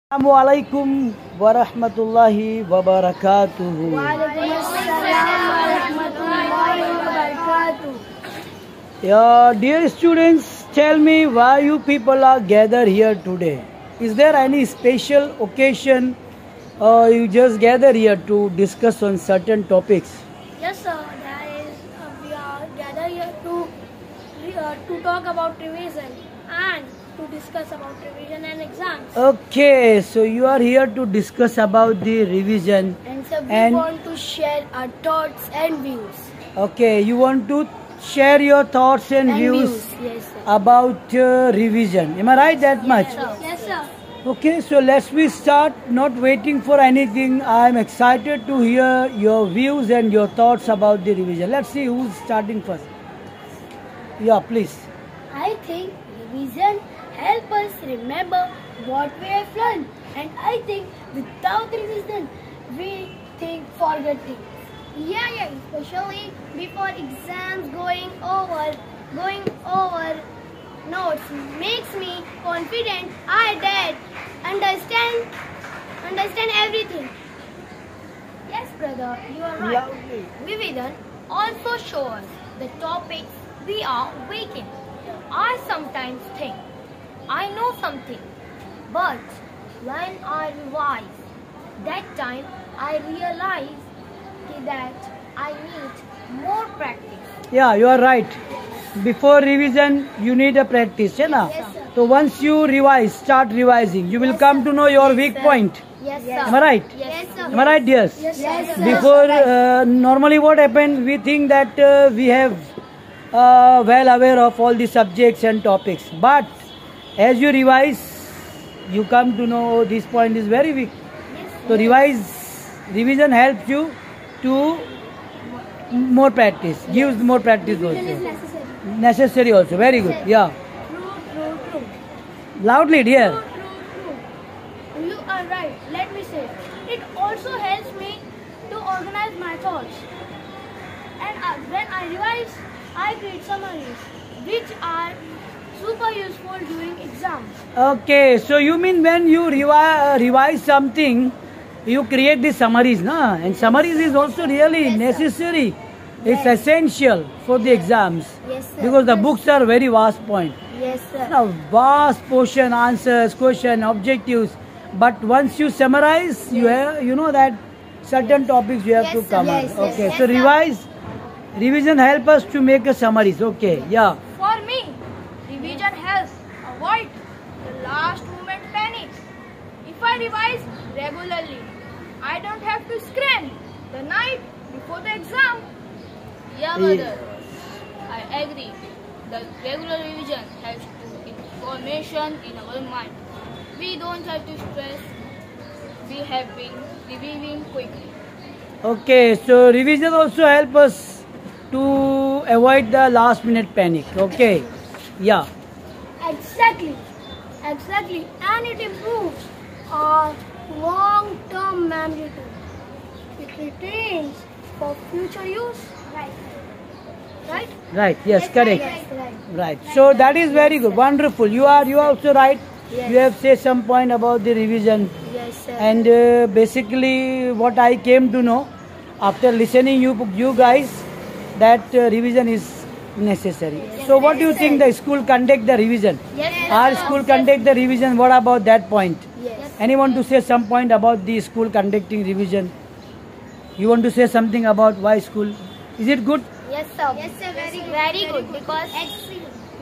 Assalamualaikum warahmatullahi wabarakatuh. Yeah, dear students, tell me why you people are gathered here today. Is there any special occasion or you just gather here to discuss on certain topics? Yes, sir. We are gathered here to talk about revision and to discuss about revision and exams. Okay, so you are here to discuss about the revision. And so we want to share our thoughts and views. Okay, you want to share your thoughts and views Yes, sir. about revision. Am I right that much? Yes, sir. Okay, so let's we start, not waiting for anything. I am excited to hear your views and your thoughts about the revision. Let's see who's starting first. Yeah, please. I think revision help us remember what we have learned, and I think without revision we forget things. Yeah, especially before exams, going over notes makes me confident. I understand everything. Yes, brother, you are right. Lovely. Revision also shows the topics we are weak in. I sometimes think I know something, but when I revise, that time I realize that I need more practice. Yeah, you are right. Before revision, you need a practice, na? Yes, sir. So once you revise, start revising, you will come to know your weak point. Yes, sir. Am I right? Yes, sir. Am I right, dears? Yes, sir. Before, normally what happens, we think that we have well aware of all the subjects and topics. But as you revise, you come to know this point is very weak. So revision helps you to more practice, gives more practice Revision is also. necessary. Necessary also, very good. Yeah. True. Loudly, dear. True. You are right. Let me say, it also helps me to organize my thoughts. And when I revise, I create summaries, which are super useful during exams. Okay, so you mean when you revise something, you create the summaries, na? And summaries is also really necessary. It's essential for the exams. Yes, sir. Because the books are very vast point. Yes, sir. Now, vast portion, answers, question, objectives. But once you summarize, you know that certain topics you have Yes, to sir. cover. Yes, yes, Okay, yes, so sir. revision help us to make a summaries. Okay, yeah. For me, revision helps avoid the last moment panic. If I revise regularly, I don't have to scream the night before the exam. Yeah, brother. I agree. The regular revision helps to keep information in our mind. We don't have to stress. We have been reviewing quickly. Okay, so revision also help us to avoid the last minute panic. Okay, yeah. Exactly. And it improves our long-term memory too. It retains for future use. Right? Right, yes, correct. Right. Right. So that is very good. Wonderful. You are also right. Yes. You have said some point about the revision. Yes, sir. And basically what I came to know after listening you guys that revision is necessary. Yes. So what do you think the school conduct the revision? Yes. Our school conduct the revision. What about that point? Yes. Anyone to say some point about the school conducting revision? You want to say something about why school? Is it good? Yes, sir. Yes, sir. Very good. Because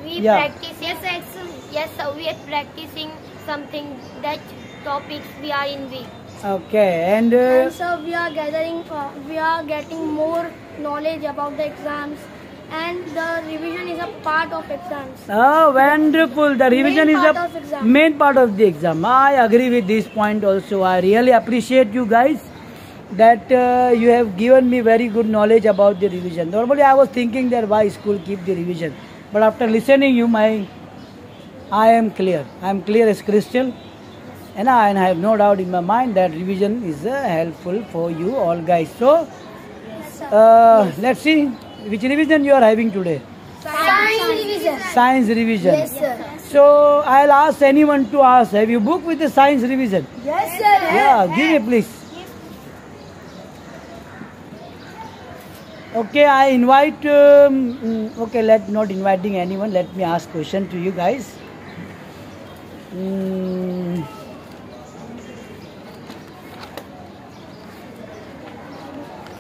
we Yeah. practice. Yes, sir. Excellent. Yes, sir. We are practicing something that topics we are in weak. Okay, and So we are getting more knowledge about the exams, and the revision is a part of exams. oh, wonderful. The revision Main is part the of exam. main part of the exam. I agree with this point also. I really appreciate you guys that you have given me very good knowledge about the revision. Normally I was thinking that why school keep the revision. But after listening you, I am clear. I am clear as crystal. And I have no doubt in my mind that revision is helpful for you all guys. So, let's see which revision you are having today. Science revision. Science revision. Yes, sir. So I'll ask anyone to ask. Have you booked with the science revision? Yes, sir. Yeah, give me please. Okay, I invite. Okay, not inviting anyone. Let me ask question to you guys.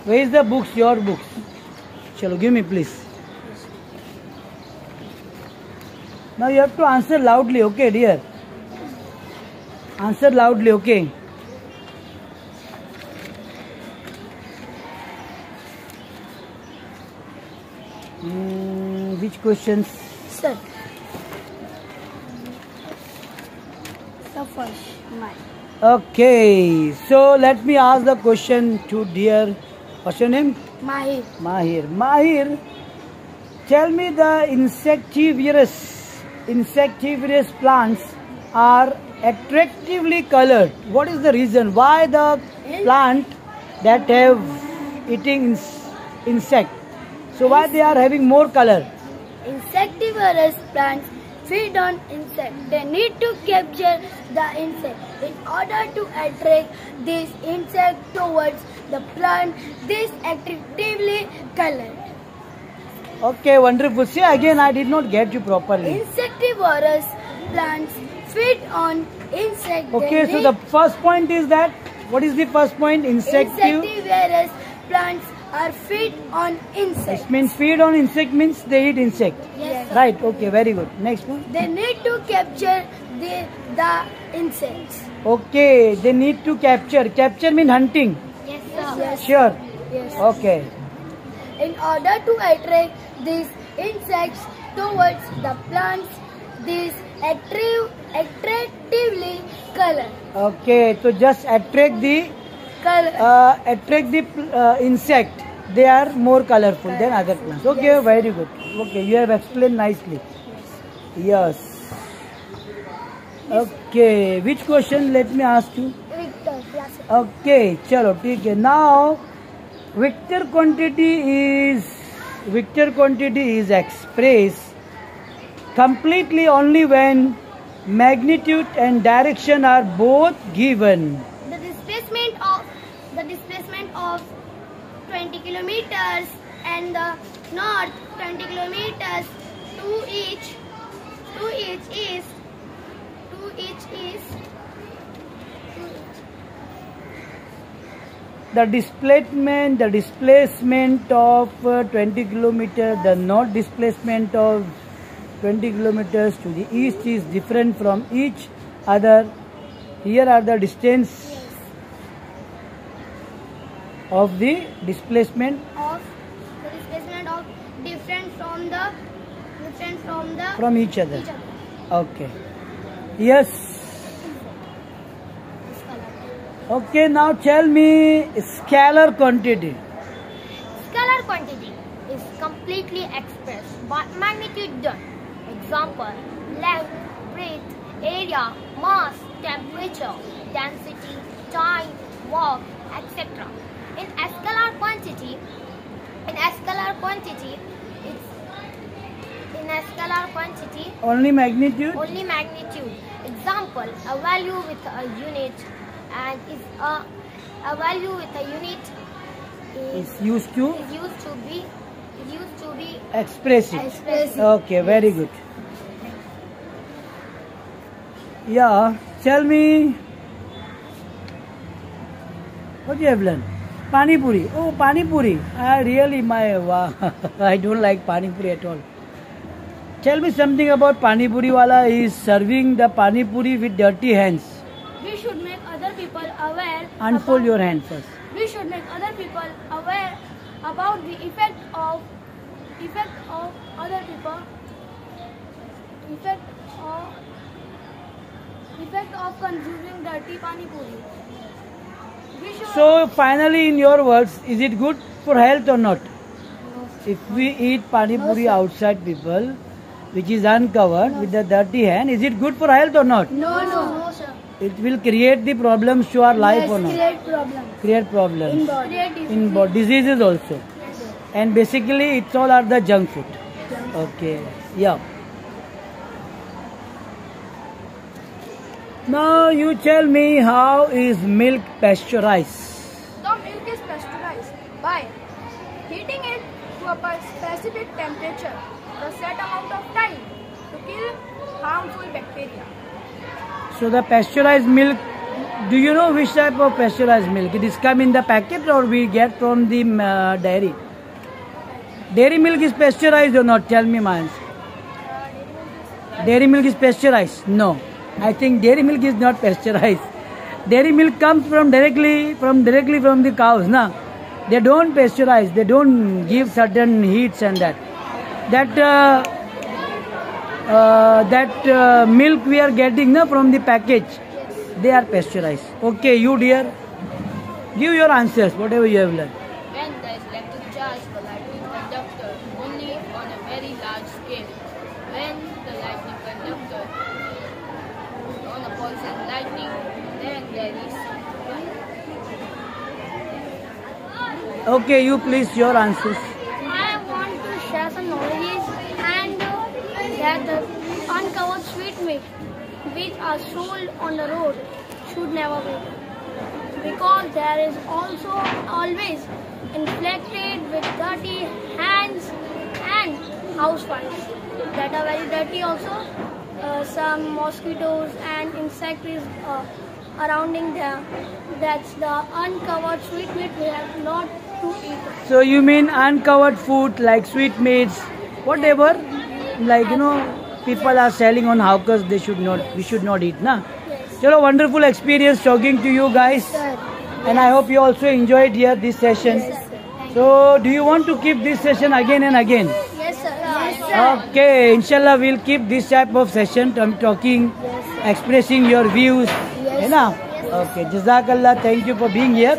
Where is the books? Your books. Chalo, give me please. Now you have to answer loudly, okay, dear? Answer loudly, okay? Which questions? Sir. The first, mine. Okay, so let me ask the question to dear. What's your name? Mahir. Mahir. Mahir, tell me the insectivorous plants are attractively colored. What is the reason? Why the plant that have eating insect? So why they are having more color? Insectivorous plants feed on insects. They need to capture the insect. In order to attract this insect towards the plant, this attractively colored. Okay, wonderful. See again, I did not get you properly. Insectivorous plants feed on insects. Okay, so the first point is that, what is the first point? Insectivorous plants are feed on insects. It means feed on insect means they eat insect. Yes, sir. Right, okay, very good. Next one. They need to capture the insects. Okay, they need to capture. Capture means hunting. Yes, sir. Yes. Sure. Yes. Okay. In order to attract these insects towards the plants, these attractively color. Okay, so just attract the insect. They are more colorful than other plants. Okay, Yes. very good. Okay, you have explained nicely. Yes. Okay, which question? Let me ask you. Victor, yes, sir. Okay, chalo, ठीक है. Now, vector quantity is expressed completely only when magnitude and direction are both given. The displacement of 20 kilometers and the north 20 kilometers to each is The displacement of 20 kilometers, the north displacement of 20 kilometers to the east is different from each other. Here are the distance of the displacement different from the from each other. Okay. Yes. Okay, now tell me scalar quantity. Scalar quantity is completely expressed by magnitude done. Example, length, breadth, area, mass, temperature, density, time, work, etc. In a scalar quantity, Only magnitude? only magnitude. Example, a value with a unit and a value with a unit Is used to is used to be express it. expressive. Okay, very good. Yeah, tell me what you have learned. Pani puri. Oh, pani puri. I don't like pani puri at all. Tell me something about pani puri wala. He is serving the pani puri with dirty hands. We should make other people aware. Unfold your hand first. We should make other people aware about the effect of other people. Effect of consuming dirty pani puri. We should So finally, in your words, is it good for health or not? If we eat pani puri outside people, which is uncovered with the dirty hand, is it good for health or not? no, sir. It will create the problems to our life or not? Create problems Create problems. in body. In body. Diseases also. And basically, it's all are the junk food. Okay. Yeah. Now you tell me, how is milk pasteurized? The milk is pasteurized by heating it to a specific temperature for a set amount of time to kill harmful bacteria. So the pasteurized milk, do you know which type of pasteurized milk? It is come in the packet or we get from the dairy? Dairy milk is pasteurized or not? Tell me my answer. Dairy milk is pasteurized? No. I think dairy milk is not pasteurized. Dairy milk comes from directly from the cows, na? They don't pasteurize. They don't give certain heats and that. That milk we are getting, na, from the package, they are pasteurized. Okay, you dear, give your answers, whatever you have learned. When there is electric charge, the lightning conductor only on a very large scale. When the lightning conductor on a pulsing lightning, then there is. Okay, you please your answers. I want to share some knowledge and that the uncovered sweetmeat which are sold on the road should never be, because there is also always infected with dirty hands and house flies that are very dirty also. Some mosquitoes and insects is surrounding them. That's the uncovered sweetmeat we have not to eat. So you mean uncovered food like sweetmeats, whatever, like people are selling on hawkers, we should not eat, na? Yes. Chalo, wonderful experience talking to you guys, and I hope you also enjoyed here this session. So do you want to keep this session again and again? Yes, sir. Yes, sir. Okay, inshallah we'll keep this type of session, talking, expressing your views. Yes, Na? Okay, Jazakallah, thank you for being here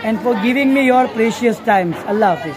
and for giving me your precious times. Allah Hafiz.